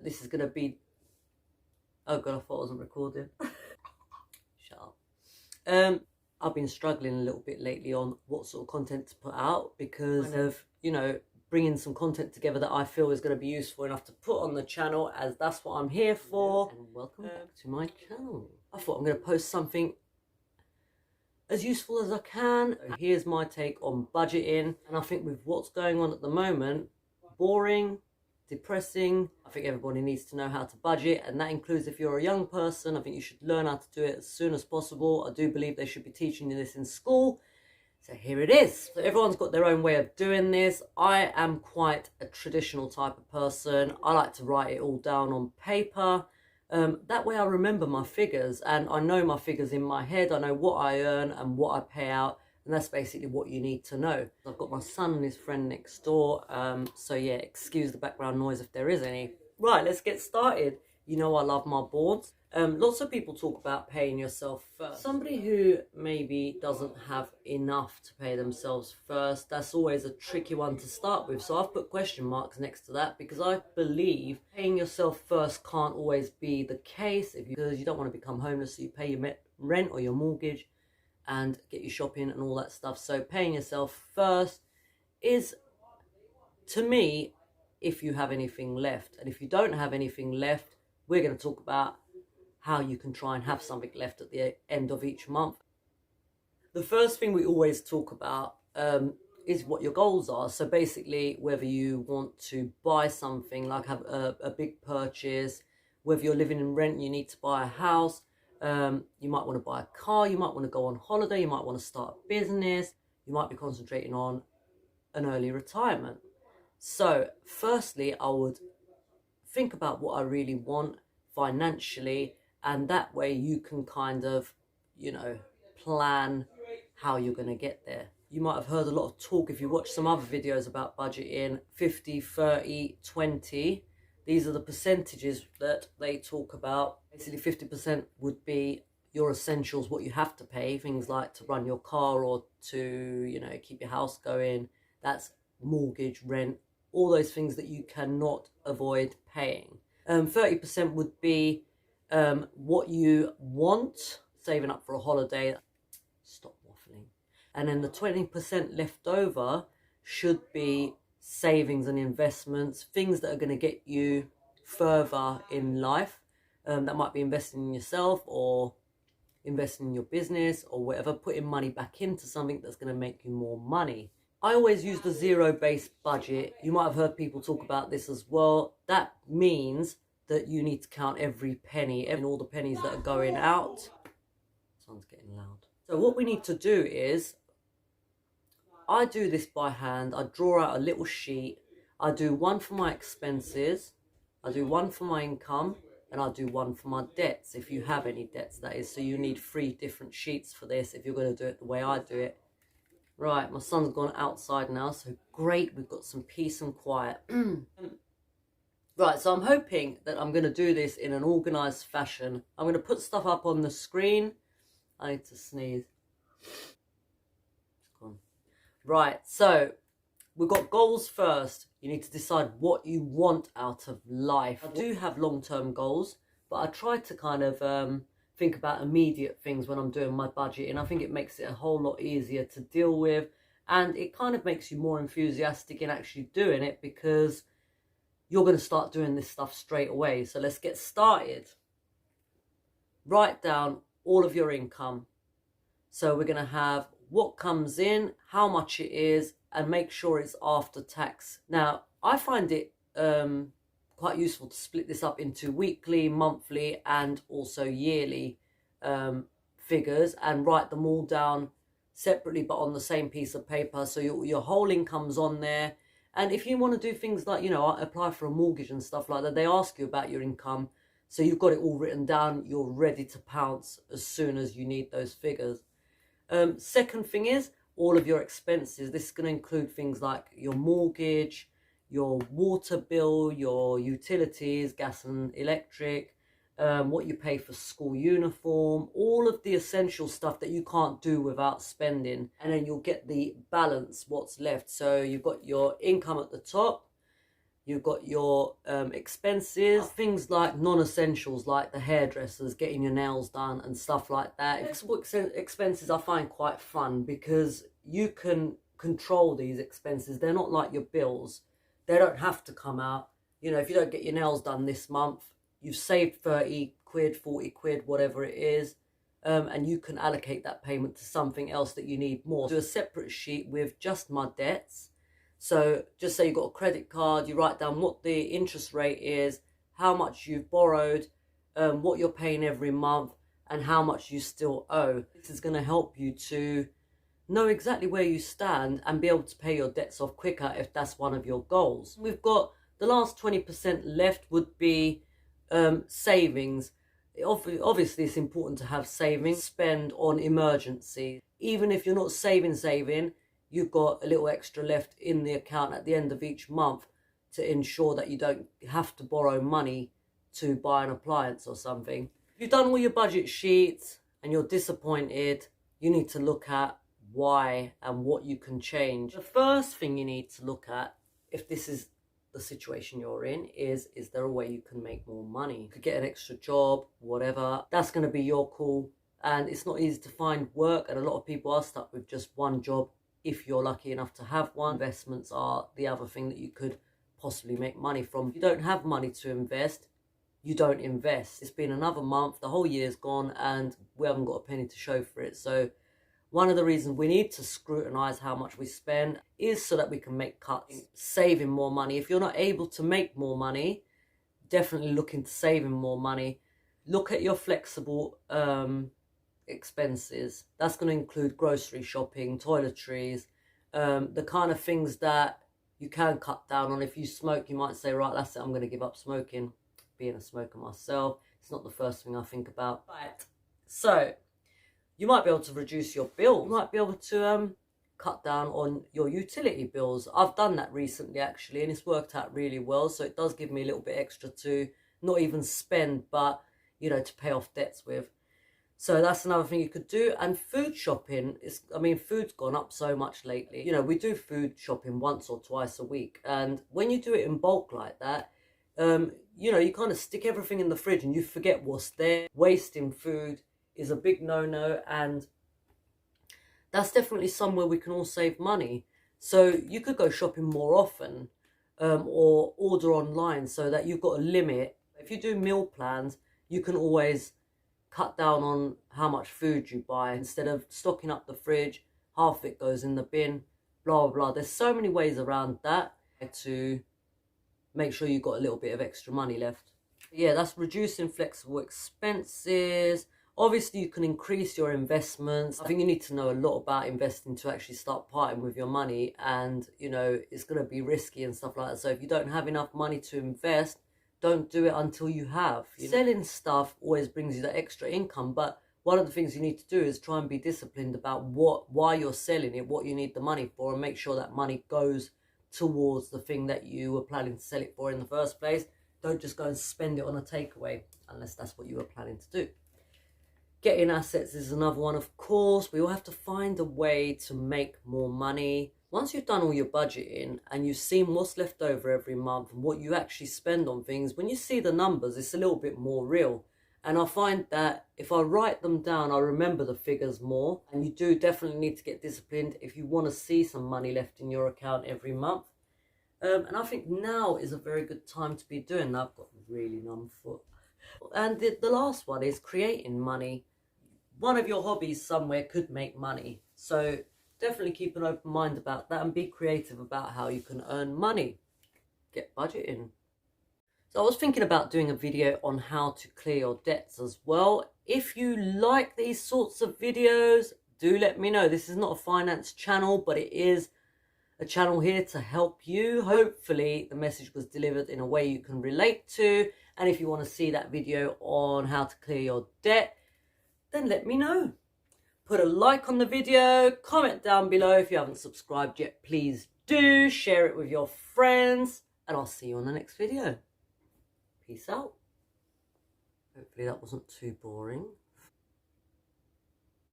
this is going to be... Oh God, I thought I wasn't recording. Shut up. I've been struggling a little bit lately on what sort of content to put out because of, you know, bringing some content together that I feel is going to be useful enough to put on the channel, as that's what I'm here for. And welcome back to my channel. I thought I'm going to post something as useful as I can. So here's my take on budgeting, and I think with what's going on at the moment, boring, depressing. I think everybody needs to know how to budget, and that includes if you're a young person. I think you should learn how to do it as soon as possible. I do believe they should be teaching you this in school. So here it is. So everyone's got their own way of doing this. I am quite a traditional type of person. I like to write it all down on paper. That way I remember my figures, and I know my figures in my head. I know what I earn and what I pay out. And that's basically what you need to know. I've got my son and his friend next door. So yeah, excuse the background noise if there is any. Right, let's get started. You know I love my boards. Lots of people talk about paying yourself first. Somebody who maybe doesn't have enough to pay themselves first, that's always a tricky one to start with. So I've put question marks next to that because I believe paying yourself first can't always be the case because you don't want to become homeless, so you pay your rent or your mortgage and get your shopping and all that stuff. So paying yourself first is, to me, if you have anything left. And if you don't have anything left, we're going to talk about how you can try and have something left at the end of each month. The first thing we always talk about is what your goals are. So basically, whether you want to buy something, like have a big purchase, whether you're living in rent, you need to buy a house, you might want to buy a car, you might want to go on holiday, you might want to start a business, you might be concentrating on an early retirement. So firstly, I would think about what I really want financially, and that way you can kind of, you know, plan how you're going to get there. You might have heard a lot of talk, if you watch some other videos about budgeting, 50, 30, 20. These are the percentages that they talk about. Basically 50% would be your essentials, what you have to pay, things like to run your car or to, you know, keep your house going. That's mortgage, rent, all those things that you cannot avoid paying. 30% would be what you want, saving up for a holiday. Stop waffling. And then the 20% left over should be savings and investments, things that are going to get you further in life. That might be investing in yourself or investing in your business or whatever, putting money back into something that's going to make you more money. I always use the zero-based budget. You might have heard people talk about this as well. That means that you need to count every penny and all the pennies that are going out. Sounds getting loud. So what we need to do is, I do this by hand. I draw out a little sheet. I do one for my expenses, I do one for my income, and I do one for my debts, if you have any debts, that is. So you need 3 different sheets for this if you're going to do it the way I do it. Right, my son's gone outside now, so great, we've got some peace and quiet. Right, so I'm hoping that I'm going to do this in an organised fashion. I'm going to put stuff up on the screen. I need to sneeze. It's gone. Right, so we've got goals first. You need to decide what you want out of life. I do have long-term goals, but I try to kind of think about immediate things when I'm doing my budget, and I think it makes it a whole lot easier to deal with, and it kind of makes you more enthusiastic in actually doing it because you're going to start doing this stuff straight away. So let's get started. Write down all of your income. So we're going to have what comes in, how much it is, and make sure it's after tax. Now, I find it quite useful to split this up into weekly, monthly, and also yearly figures, and write them all down separately but on the same piece of paper, so your whole income's on there. And if you want to do things like, you know, apply for a mortgage and stuff like that, they ask you about your income, so you've got it all written down. You're ready to pounce as soon as you need those figures. Second thing is all of your expenses. This is going to include things like your mortgage, your water bill, your utilities, gas and electric, what you pay for school uniform, all of the essential stuff that you can't do without spending. And then you'll get the balance, what's left. So you've got your income at the top, You've got your expenses, things like non-essentials like the hairdressers, getting your nails done and stuff like that. Expenses I find quite fun because you can control these expenses. They're not like your bills. They don't have to come out. You know, if you don't get your nails done this month, you've saved 30 quid, 40 quid, whatever it is. And you can allocate that payment to something else that you need more. Do a separate sheet with just my debts. So just say you've got a credit card, you write down what the interest rate is, how much you've borrowed, what you're paying every month, and how much you still owe. This is going to help you to know exactly where you stand and be able to pay your debts off quicker if that's one of your goals. We've got the last 20% left would be savings. Obviously, it's important to have savings. Spend on emergencies. Even if you're not saving, you've got a little extra left in the account at the end of each month to ensure that you don't have to borrow money to buy an appliance or something. If you've done all your budget sheets and you're disappointed, you need to look at why and what you can change. The first thing you need to look at, if this is the situation you're in, is there a way you can make more money? You could get an extra job, whatever. That's going to be your call. And it's not easy to find work, and a lot of people are stuck with just one job if you're lucky enough to have one. Investments are the other thing that you could possibly make money from. If you don't have money to invest, you don't invest. It's been another month, the whole year's gone, and we haven't got a penny to show for it. So one of the reasons we need to scrutinize how much we spend is so that we can make cuts, saving more money. If you're not able to make more money, definitely look into saving more money. Look at your flexible expenses. That's going to include grocery shopping, toiletries, the kind of things that you can cut down on. If you smoke, you might say, right, that's it, I'm going to give up smoking. Being a smoker myself, it's not the first thing I think about. Right. So you might be able to reduce your bill. You might be able to cut down on your utility bills. I've done that recently actually, and it's worked out really well. So it does give me a little bit extra to not even spend, but you know, to pay off debts with. So that's another thing you could do. And food shopping is, I mean, food's gone up so much lately. You know, we do food shopping once or twice a week. And when you do it in bulk like that, you know, you kind of stick everything in the fridge and you forget what's there. Wasting food is a big no-no. And that's definitely somewhere we can all save money. So you could go shopping more often or order online so that you've got a limit. If you do meal plans, you can always cut down on how much food you buy. Instead of stocking up the fridge, half of it goes in the bin, blah, blah, blah. There's so many ways around that to make sure you've got a little bit of extra money left. Yeah, that's reducing flexible expenses. Obviously, you can increase your investments. I think you need to know a lot about investing to actually start parting with your money. And, you know, it's going to be risky and stuff like that. So if you don't have enough money to invest, don't do it until you have. Selling stuff always brings you that extra income, but one of the things you need to do is try and be disciplined about why you're selling it, what you need the money for, and make sure that money goes towards the thing that you were planning to sell it for in the first place. Don't just go and spend it on a takeaway unless that's what you were planning to do. Getting assets is another one, of course. We all have to find a way to make more money. Once you've done all your budgeting and you've seen what's left over every month and what you actually spend on things, when you see the numbers, it's a little bit more real. And I find that if I write them down, I remember the figures more. And you do definitely need to get disciplined if you want to see some money left in your account every month. And I think now is a very good time to be doing that. I've got a really numb foot. And the last one is creating money. One of your hobbies somewhere could make money. So definitely keep an open mind about that and be creative about how you can earn money. Get budgeting. So I was thinking about doing a video on how to clear your debts as well. If you like these sorts of videos, do let me know. This is not a finance channel, but it is a channel here to help you. Hopefully the message was delivered in a way you can relate to. And if you want to see that video on how to clear your debt, then let me know. Put a like on the video, comment down below. If you haven't subscribed yet, please do. Share it with your friends, and I'll see you on the next video. Peace out. Hopefully that wasn't too boring.